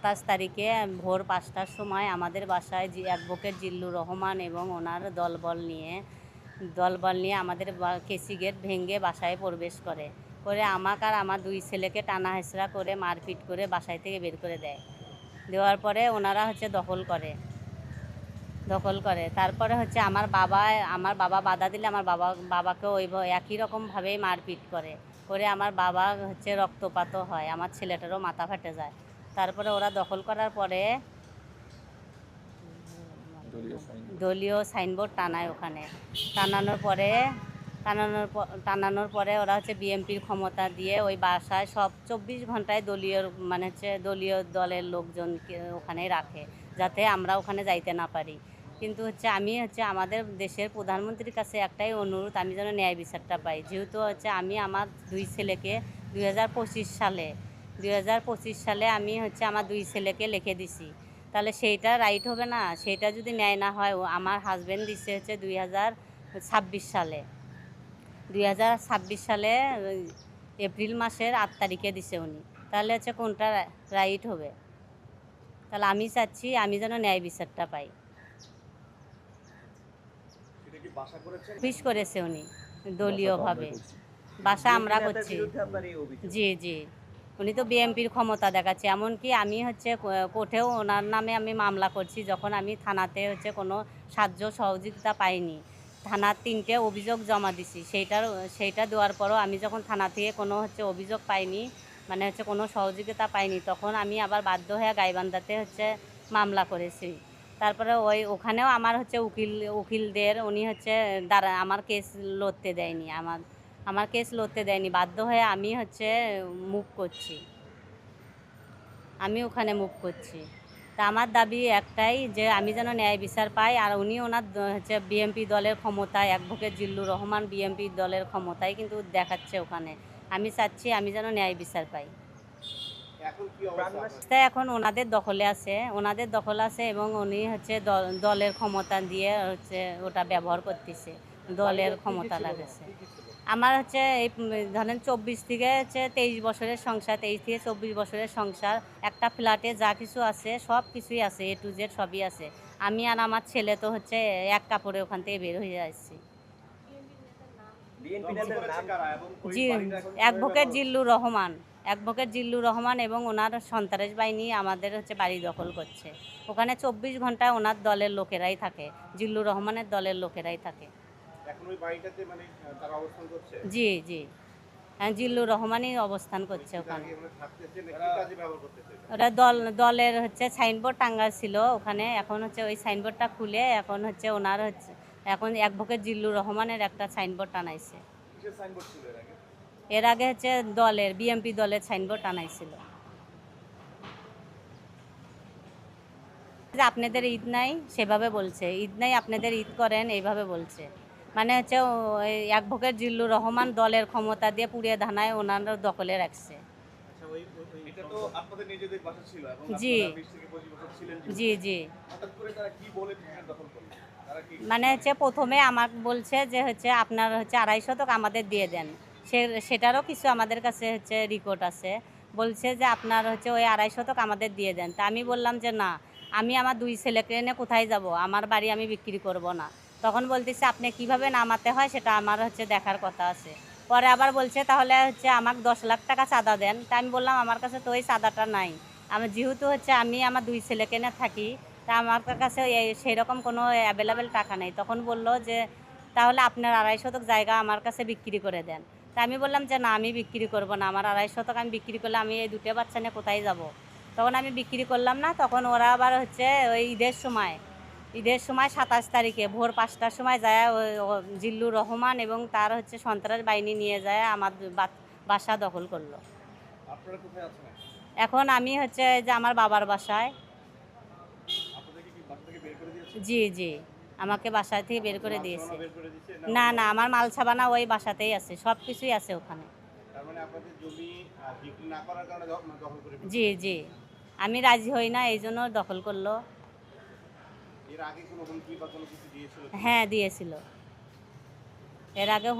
27 তারিখে ভোর 5টার সময় আমাদের বাসায় অ্যাডভোকেট জিল্লুর রহমান এবং ওনার দলবল নিয়ে আমাদের কেসি গেট ভেঙে বাসায় প্রবেশ করে আমাকে আর আমার 2 ছেলেকে টানা হেঁচড়া করে মারপিট করে বাসায় থেকে বের করে দেওয়ার পরে ওনারা দখল করে তারপরে আমার বাবা বাধা দিলে আমার বাবাকে ওই একই রকমভাবেই মারপিট করে আমার বাবা রক্তপাতও হয়, আমার ছেলেটারও মাথা ফেটে যায়। তারপরে ওরা দখল করার পরে দলীয় সাইনবোর্ড টানায় ওখানে। টানানোর পরে ওরা বিএমপির ক্ষমতা দিয়ে ওই বাসায় সব 24 ঘন্টায় দলীয় দলের লোকজনকে ওখানে রাখে, যাতে আমরা ওখানে যাইতে না পারি। কিন্তু আমি আমাদের দেশের প্রধানমন্ত্রীর কাছে একটাই অনুরোধ, আমি যেন ন্যায় বিচারটা পাই। যেহেতু আমি আমার 2 ছেলেকে 2025 সালে আমি আমার 2 ছেলেকে লিখে দিছি, তাহলে সেইটা রাইট হবে না? সেইটা যদি ন্যায় না হয়, আমার হাজব্যান্ড দিচ্ছে 2026 সালে এপ্রিল মাসের 8 তারিখে দিছে উনি, তাহলে কোনটা রাইট হবে? তাহলে আমি চাচ্ছি আমি যেন ন্যায় বিচারটা পাই। অফিস করেছে উনি দলীয়ভাবে, বাসা আমরা করছি। জি উনি তো বিএমপির ক্ষমতা দেখাচ্ছে। এমনকি আমি কোর্টেও ওনার নামে আমি মামলা করছি, যখন আমি থানাতে কোনো সাহায্য সহযোগিতা পাইনি। থানার 3টে অভিযোগ জমা দিছি, সেইটা দেওয়ার পরও আমি যখন থানা থেকে কোনো অভিযোগ পাইনি, মানে কোনো সহযোগিতা পাইনি, তখন আমি আবার বাধ্য হয়ে গাইবান্ধাতে মামলা করেছি। তারপরে ওখানেও আমার উকিলদের উনি আমার কেস লড়তে দেয়নি, আমার কেস লড়তে দেয়নি। বাধ্য হয়ে আমি ওখানে মুভ করছি। তা আমার দাবি একটাই, যে আমি যেন ন্যায় বিচার পাই। আর উনি ওনার বিএমপি দলের ক্ষমতায়, অ্যাডভোকেট জিল্লুর রহমান বিএমপি দলের ক্ষমতায় কিন্তু দেখাচ্ছে ওখানে। আমি চাচ্ছি আমি যেন ন্যায় বিচার পাই। এখন ওনাদের দখলে আছে এবং উনি দলের ক্ষমতা দিয়ে ওটা ব্যবহার করতেছে, দলের ক্ষমতা লাগেছে। আমার এই ধরেন 24 থেকে 23 বছরের সংসার, 23 থেকে 24 বছরের সংসার। একটা ফ্ল্যাটে যা কিছু আছে সব কিছুই আছে, A to Z সবই আছে। আমি আর আমার ছেলে তো এক কাপড়ে ওখান থেকে বের হয়ে যাচ্ছি। জি, অ্যাডভোকেট জিল্লুর রহমান এবং ওনার সন্ত্রাস বাহিনী আমাদের বাড়ি দখল করছে। ওখানে 24 ঘন্টায় ওনার দলের লোকেরাই থাকে, জিল্লুর রহমানের দলের লোকেরাই থাকে। জি জিল্লুর রহমানই অবস্থান করছে ওখানে। ওরা দলের সাইনবোর্ড টাঙ্গা ছিল ওখানে, এখন ওই সাইনবোর্ডটা খুলে এখন ওনার এখন অ্যাডভোকেট জিল্লুর রহমানের একটা সাইনবোর্ড টানাইছে। এর আগে বিএমপি দলের সাইনবোর্ড টানাইছিল। আপনাদের ঈদ নাই সেভাবে বলছে, ঈদ নাই আপনাদের ঈদ করেন এইভাবে বলছে। মানে ওই অ্যাডভোকেট জিল্লুর রহমান দলের ক্ষমতা দিয়ে পুড়িয়ে ধানায় ওনারা দখলে রাখছে। জি মানে প্রথমে আমাকে বলছে যে আপনার 2.5 শতক আমাদের দিয়ে দেন। সেটারও কিছু আমাদের কাছে রেকর্ড আছে। বলছে যে আপনার ওই 2.5 শতক আমাদের দিয়ে দেন। তা আমি বললাম যে না, আমি আমার 2 ছেলেকে নিয়ে কোথায় যাব, আমার বাড়ি আমি বিক্রি করব না। তখন বলতেছে আপনি কিভাবে নামাতে হয় সেটা আমার দেখার কথা আছে। পরে আবার বলছে তাহলে আমাকে 10 লাখ টাকা চাঁদা দেন। তা আমি বললাম আমার কাছে তো ওই চাঁদাটা নাই। আমি যেহেতু আমি আমার 2 ছেলেকে নিয়ে থাকি, তা আমার কাছে সেরকম কোনো অ্যাভেলেবেল টাকা নেই। তখন বলল যে তাহলে আপনার 2.5 শতক জায়গা আমার কাছে বিক্রি করে দেন। তা আমি বললাম যে না, আমি বিক্রি করব না, আমার 2.5 শতক আমি বিক্রি করলে আমি এই 2টো বাচ্চা নিয়ে কোথায় যাব। তখন আমি বিক্রি করলাম না। তখন ওরা আবার ওই ঈদের সময় 27 তারিখে ভোর 5টার সময় যায় জিল্লুর রহমান এবং তার সন্ত্রাস বাহিনী নিয়ে যায় আমার বাসা দখল করলো। এখন আমি যে আমার বাবার বাসায়। জি আমাকে বাসা থেকে বের করে দিয়েছে। না আমার মাল ছাবানা ওই বাসাতেই আছে, সব কিছুই আছে ওখানে। জি আমি রাজি হই না, এই জন্য দখল করলো। হ্যাঁ দিয়েছিল, এর আগে